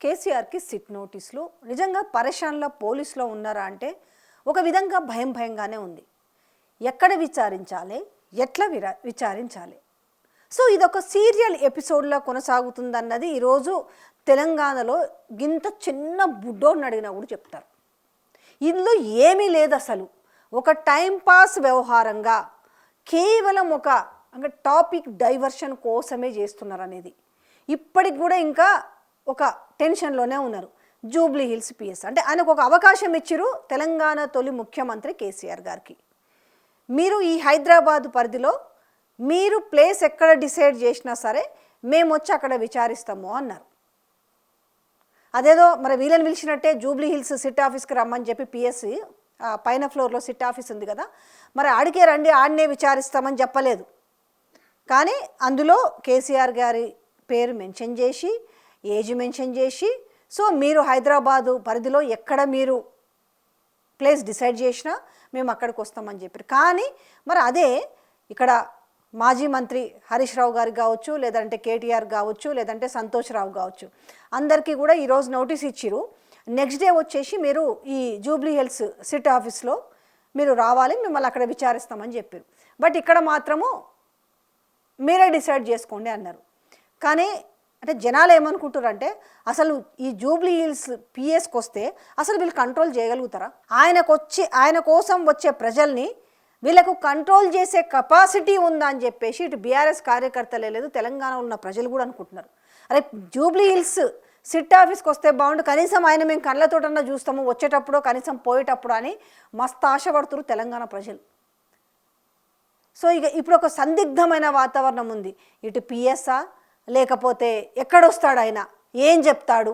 కేసీఆర్కి సిట్ నోటీసులు నిజంగా పరేషాన్లో పోలీసులో ఉన్నారా అంటే ఒక విధంగా భయంగానే ఉంది. ఎక్కడ విచారించాలి, ఎట్లా విచారించాలి? సో ఇదొక సీరియల్ ఎపిసోడ్లో కొనసాగుతుందన్నది ఈరోజు తెలంగాణలో గింత చిన్న బుడ్డోని అడిగినా కూడా చెప్తారు. ఇందులో ఏమీ లేదు, అసలు ఒక టైంపాస్ వ్యవహారంగా కేవలం ఒక టాపిక్ డైవర్షన్ కోసమే చేస్తున్నారు అనేది ఇప్పటికి కూడా ఇంకా ఒక టెన్షన్లోనే ఉన్నారు. జూబ్లీ హిల్స్ పిఎస్ అంటే ఆయనకు ఒక అవకాశం ఇచ్చిరు తెలంగాణ తొలి ముఖ్యమంత్రి కేసీఆర్ గారికి. మీరు ఈ హైదరాబాద్ పరిధిలో మీరు ప్లేస్ ఎక్కడ డిసైడ్ చేసినా సరే మేము వచ్చి అక్కడ విచారిస్తాము అన్నారు. అదేదో మరి వీళ్ళని పిలిచినట్టే జూబ్లీ హిల్స్ సిట్ ఆఫీస్కి రమ్మని చెప్పి పిఎస్ పైన ఫ్లోర్లో సిట్ ఆఫీస్ ఉంది కదా, మరి ఆడికే రండి ఆడనే విచారిస్తామని చెప్పలేదు. కానీ అందులో కేసీఆర్ గారి పేరు మెన్షన్ చేసి, ఏజ్ మెన్షన్ చేసి, సో మీరు హైదరాబాదు పరిధిలో ఎక్కడ మీరు ప్లేస్ డిసైడ్ చేసినా మేము అక్కడికి వస్తామని చెప్పారు. కానీ మరి అదే ఇక్కడ మాజీ మంత్రి హరీష్ రావు గారికి కావచ్చు, లేదంటే కేటీఆర్ కావచ్చు, లేదంటే సంతోష్ రావు కావచ్చు, అందరికీ కూడా ఈరోజు నోటీస్ ఇచ్చిరు. నెక్స్ట్ డే వచ్చేసి మీరు ఈ జూబ్లీ హిల్స్ సిట్ ఆఫీస్లో మీరు రావాలి, మిమ్మల్ని అక్కడ విచారిస్తామని చెప్పారు. బట్ ఇక్కడ మాత్రము మీరే డిసైడ్ చేసుకోండి అన్నారు. కానీ అంటే జనాలు ఏమనుకుంటారంటే అసలు ఈ జూబ్లీ హిల్స్ పిఎస్కి వస్తే అసలు వీళ్ళు కంట్రోల్ చేయగలుగుతారా? ఆయన కోసం వచ్చే ప్రజల్ని వీళ్ళకు కంట్రోల్ చేసే కెపాసిటీ ఉందా అని చెప్పేసి ఇటు బీఆర్ఎస్ కార్యకర్తలే లేదు, తెలంగాణలో ఉన్న ప్రజలు కూడా అనుకుంటున్నారు. అరే జూబ్లీ హిల్స్ సిట్ ఆఫీస్కి వస్తే బాగుండు, కనీసం ఆయన మేము కళ్ళతోటన్నా చూస్తాము వచ్చేటప్పుడు కనీసం పోయేటప్పుడు అని మస్తు ఆశపడుతున్నారు తెలంగాణ ప్రజలు. సో ఇప్పుడు ఒక సందిగ్ధమైన వాతావరణం ఉంది. ఇటు పిఎస్ఆ లేకపోతే ఎక్కడొస్తాడు, ఆయన ఏం చెప్తాడు,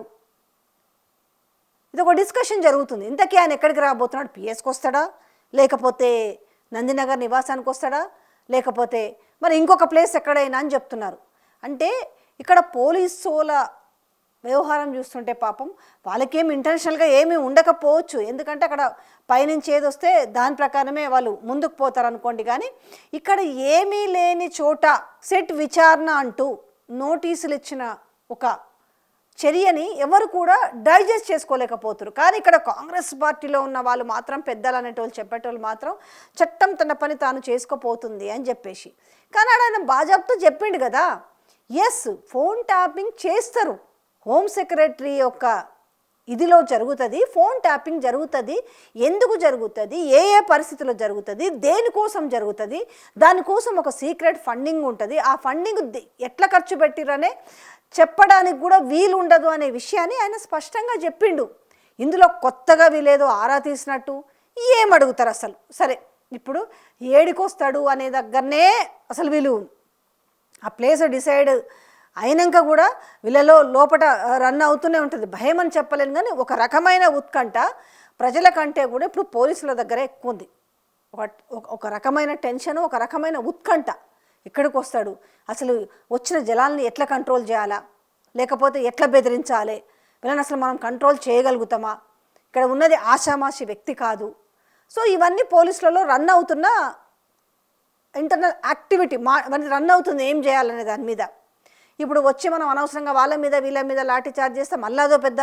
ఇది ఒక డిస్కషన్ జరుగుతుంది. ఇంతకీ ఆయన ఎక్కడికి రాబోతున్నాడు? పిఎస్కి వస్తాడా, లేకపోతే నందినగర్ నివాసానికి వస్తాడా, లేకపోతే మరి ఇంకొక ప్లేస్ ఎక్కడైనా అని చెప్తున్నారు. అంటే ఇక్కడ పోలీసుల వ్యవహారం చూస్తుంటే పాపం వాళ్ళకేం ఇంటెన్షనల్గా ఏమీ ఉండకపోవచ్చు, ఎందుకంటే అక్కడ పైనుంచి ఏది వస్తే దాని ప్రకారమే వాళ్ళు ముందుకు పోతారు అనుకోండి. కానీ ఇక్కడ ఏమీ లేని చోట సెట్ విచారణ అంటూ నోటీసులు ఇచ్చిన ఒక చర్యని ఎవరు కూడా డైజెస్ట్ చేసుకోలేకపోతారు. కానీ ఇక్కడ కాంగ్రెస్ పార్టీలో ఉన్న వాళ్ళు మాత్రం పెద్దలు అనేటోళ్ళు చెప్పేటోళ్ళు మాత్రం చట్టం తన పని తాను చేసుకోపోతుంది అని చెప్పేసి. కానీ ఆయన బాజాబ్తో చెప్పిండు కదా, ఎస్ ఫోన్ ట్యాపింగ్ చేస్తారు, హోమ్ సెక్రటరీ యొక్క ఇదిలో జరుగుతుంది, ఫోన్ ట్యాపింగ్ జరుగుతుంది. ఎందుకు జరుగుతుంది, ఏ పరిస్థితుల్లో జరుగుతుంది, దేనికోసం జరుగుతుంది, దానికోసం ఒక సీక్రెట్ ఫండింగ్ ఉంటుంది. ఆ ఫండింగ్ ఎట్లా ఖర్చు పెట్టిరనే చెప్పడానికి కూడా వీలు ఉండదు అనే విషయాన్ని ఆయన స్పష్టంగా చెప్పిండు. ఇందులో కొత్తగా వీలేదో ఆరా తీసినట్టు ఏం అడుగుతారు అసలు? సరే ఇప్పుడు ఏడికొస్తాడు అనే దగ్గరనే అసలు వీళ్ళు ఆ ప్లేస్ డిసైడ్ అయినాక కూడా వీళ్ళలో లోపల రన్ అవుతూనే ఉంటుంది. భయం అని చెప్పలేను, కానీ ఒక రకమైన ఉత్కంఠ ప్రజల కంటే కూడా ఇప్పుడు పోలీసుల దగ్గర ఎక్కువ ఉంది. ఒక రకమైన టెన్షన్, ఒక రకమైన ఉత్కంఠ. ఎక్కడికి వస్తాడు, అసలు వచ్చిన జలాల్ని ఎట్లా కంట్రోల్ చేయాలా, లేకపోతే ఎట్లా బెదిరించాలి, వీళ్ళని అసలు మనం కంట్రోల్ చేయగలుగుతామా, ఇక్కడ ఉన్నది ఆషామాషి వ్యక్తి కాదు. సో ఇవన్నీ పోలీసులలో రన్ అవుతున్న ఇంటర్నల్ యాక్టివిటీ రన్ అవుతుంది, ఏం చేయాలనే దాని మీద. ఇప్పుడు వచ్చి మనం అనవసరంగా వాళ్ళ మీద వీళ్ళ మీద లాఠీ చార్జ్ చేస్తే మళ్ళీ అదో పెద్ద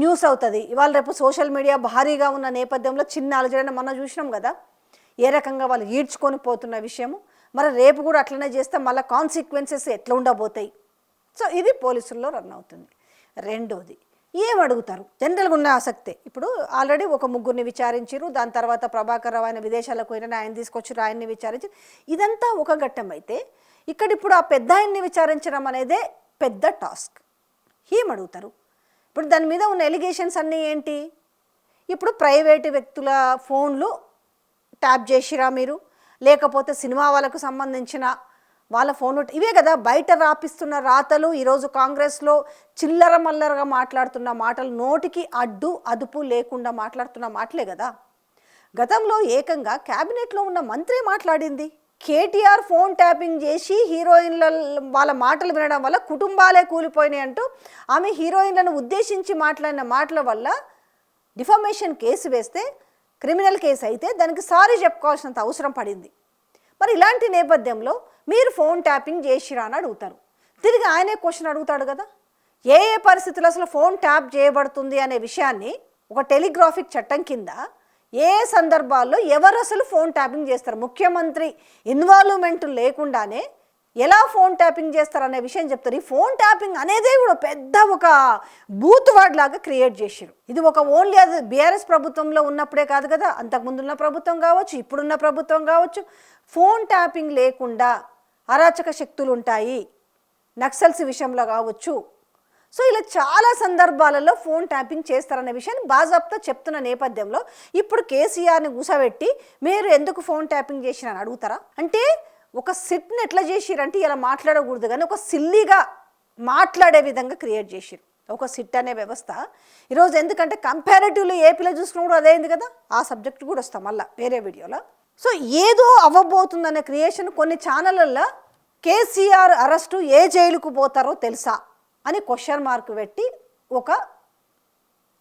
న్యూస్ అవుతుంది. ఇవాళ రేపు సోషల్ మీడియా భారీగా ఉన్న నేపథ్యంలో చిన్న అలజడిని మనం చూసినాం కదా, ఏ రకంగా వాళ్ళు ఈడ్చుకొని పోతున్న విషయము. మరి రేపు కూడా అట్లనే చేస్తే మళ్ళీ కాన్సిక్వెన్సెస్ ఎట్లా ఉండబోతాయి. సో ఇది పోలీసుల్లో రన్ అవుతుంది. రెండోది ఏం అడుగుతారు, జనరల్గా ఉన్న ఆసక్తే. ఇప్పుడు ఆల్రెడీ ఒక ముగ్గురిని విచారించారు, దాని తర్వాత ప్రభాకర్ రావు ఆయన విదేశాలకు పోయినా ఆయన తీసుకొచ్చారు, ఆయన్ని విచారించి ఇదంతా ఒక ఘట్టం అయితే ఇక్కడ ఇప్పుడు ఆ పెద్ద ఆయన్ని విచారించడం అనేదే పెద్ద టాస్క్. ఏం అడుగుతారు? ఇప్పుడు దాని మీద ఉన్న ఎలిగేషన్స్ అన్నీ ఏంటి? ఇప్పుడు ప్రైవేటు వ్యక్తుల ఫోన్లు ట్యాప్ చేసిరా మీరు, లేకపోతే సినిమా వాళ్ళకు సంబంధించిన వాళ్ళ ఫోన్లు, ఇవే కదా బయట రాపిస్తున్న రాతలు. ఈరోజు కాంగ్రెస్లో చిల్లర మల్లరగా మాట్లాడుతున్న మాటలు, నోటికి అడ్డు అదుపు లేకుండా మాట్లాడుతున్న మాటలే కదా. గతంలో ఏకంగా క్యాబినెట్లో ఉన్న మంత్రి మాట్లాడింది, కేటీఆర్ ఫోన్ ట్యాపింగ్ చేసి హీరోయిన్ల వాళ్ళ మాటలు వినడం వల్ల కుటుంబాలే కూలిపోయినాయి అంటూ ఆమె హీరోయిన్లను ఉద్దేశించి మాట్లాడిన మాటల వల్ల డిఫమేషన్ కేసు వేస్తే, క్రిమినల్ కేసు అయితే దానికి సారీ చెప్పుకోవాల్సినంత అవసరం పడింది. మరి ఇలాంటి నేపథ్యంలో మీరు ఫోన్ ట్యాపింగ్ చేసిరా అని అడుగుతారు. తిరిగి ఆయనే క్వశ్చన్ అడుగుతాడు కదా, ఏ ఏ పరిస్థితుల్లో అసలు ఫోన్ ట్యాప్ చేయబడుతుంది అనే విషయాన్ని ఒక టెలిగ్రాఫిక్ చట్టం కింద ఏ సందర్భాల్లో ఎవరు అసలు ఫోన్ ట్యాపింగ్ చేస్తారు, ముఖ్యమంత్రి ఇన్వాల్వ్మెంట్ లేకుండానే ఎలా ఫోన్ ట్యాపింగ్ చేస్తారు అనే విషయం చెప్తారు. ఈ ఫోన్ ట్యాపింగ్ అనేదే కూడా పెద్ద ఒక బూత్ వర్డ్ లాగా క్రియేట్ చేసారు. ఇది ఒక ఓన్లీ అది బీఆర్ఎస్ ప్రభుత్వంలో ఉన్నప్పుడే కాదు కదా, అంతకుముందున్న ప్రభుత్వం కావచ్చు, ఇప్పుడున్న ప్రభుత్వం కావచ్చు, ఫోన్ ట్యాపింగ్ లేకుండా అరాచక శక్తులు ఉంటాయి, నక్సల్స్ విషయంలో కావచ్చు. సో ఇలా చాలా సందర్భాలలో ఫోన్ ట్యాపింగ్ చేస్తారనే విషయాన్ని బాజాబ్తా చెప్తున్న నేపథ్యంలో ఇప్పుడు కేసీఆర్ని కూసబెట్టి మీరు ఎందుకు ఫోన్ ట్యాపింగ్ చేసిరని అడుగుతారా? అంటే ఒక సిట్ని ఎట్లా చేసిరంటే ఇలా మాట్లాడకూడదు కానీ ఒక సిల్లీగా మాట్లాడే విధంగా క్రియేట్ చేసిరు ఒక సిట్ అనే వ్యవస్థ ఈరోజు. ఎందుకంటే కంపారిటివ్లీ ఏపీలో చూసుకున్నప్పుడు అదేంది కదా, ఆ సబ్జెక్ట్ కూడా వస్తాం మళ్ళీ వేరే వీడియోలో. సో ఏదో అవ్వబోతుందనే క్రియేషన్ కొన్ని ఛానళ్ళల్లో కేసీఆర్ అరెస్టు ఏ జైలుకు పోతారో తెలుసా అని క్వశ్చన్ మార్క్ పెట్టి ఒక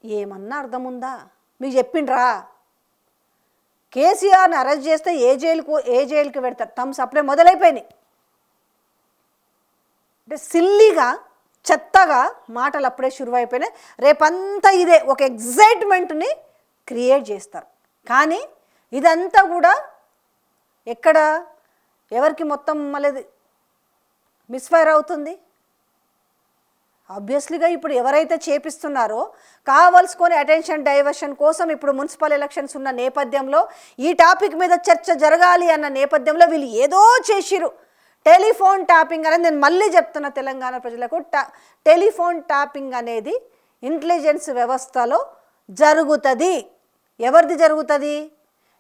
ఏమన్నా అర్థం ఉందా? మీకు చెప్పిండ్రా కేసీఆర్ని అరెస్ట్ చేస్తే ఏ జైలుకు పెడతారు? థమ్స్ అప్పుడే మొదలైపోయినాయి. అంటే సిల్లీగా చెత్తగా మాటలు అప్పుడే శురువైపోయినాయి. రేపంతా ఇదే ఒక ఎగ్జైట్మెంట్ని క్రియేట్ చేస్తారు. కానీ ఇదంతా కూడా ఎక్కడ ఎవరికి మొత్తం మళ్ళీ మిస్ఫైర్ అవుతుంది? ఆబ్వియస్లీగా ఇప్పుడు ఎవరైతే చేపిస్తున్నారో కావాల్సుకొని అటెన్షన్ డైవర్షన్ కోసం ఇప్పుడు మున్సిపల్ ఎలక్షన్స్ ఉన్న నేపథ్యంలో ఈ టాపిక్ మీద చర్చ జరగాలి అన్న నేపథ్యంలో వీళ్ళు ఏదో చేసిరు. టెలిఫోన్ ట్యాపింగ్ అనేది నేను మళ్ళీ చెప్తున్నా తెలంగాణ ప్రజలకు, టెలిఫోన్ ట్యాపింగ్ అనేది ఇంటెలిజెన్స్ వ్యవస్థలో జరుగుతుంది. ఎవరిది జరుగుతుంది?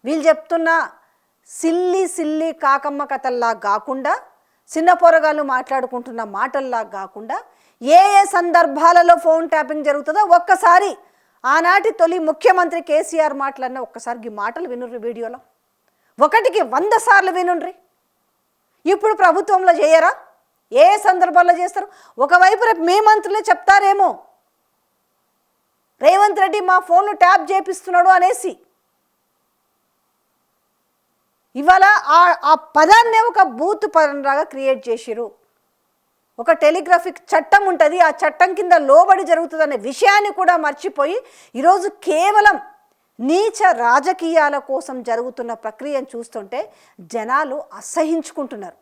వీళ్ళు చెప్తున్న సిల్లి కాకమ్మ కథల్లా కాకుండా, చిన్న పొరగాళ్ళు మాట్లాడుకుంటున్న మాటల్లా కాకుండా ఏ ఏ సందర్భాలలో ఫోన్ ట్యాపింగ్ జరుగుతుందో ఒక్కసారి ఆనాటి తొలి ముఖ్యమంత్రి కేసీఆర్ మాటలన్న ఒక్కసారి ఈ మాటలు వినుర్రి వీడియోలో, 1కి 100 సార్లు వినుండ్రి. ఇప్పుడు ప్రభుత్వంలో చేయరా? ఏ సందర్భాల్లో చేస్తారు? ఒకవైపు రేపు మీ మంత్రులే చెప్తారేమో రేవంత్ రెడ్డి మా ఫోన్ను ట్యాప్ చేపిస్తున్నాడు అనేసి. ఇవాళ ఆ పదాన్నే ఒక బూత్ పదంలాగా క్రియేట్ చేసిరు. ఒక టెలిగ్రాఫిక్ చట్టం ఉంటుంది, ఆ చట్టం కింద లోబడి జరుగుతుందనే విషయాన్ని కూడా మర్చిపోయి ఈరోజు కేవలం నీచ రాజకీయాల కోసం జరుగుతున్న ప్రక్రియను చూస్తుంటే జనాలు అసహించుకుంటున్నారు.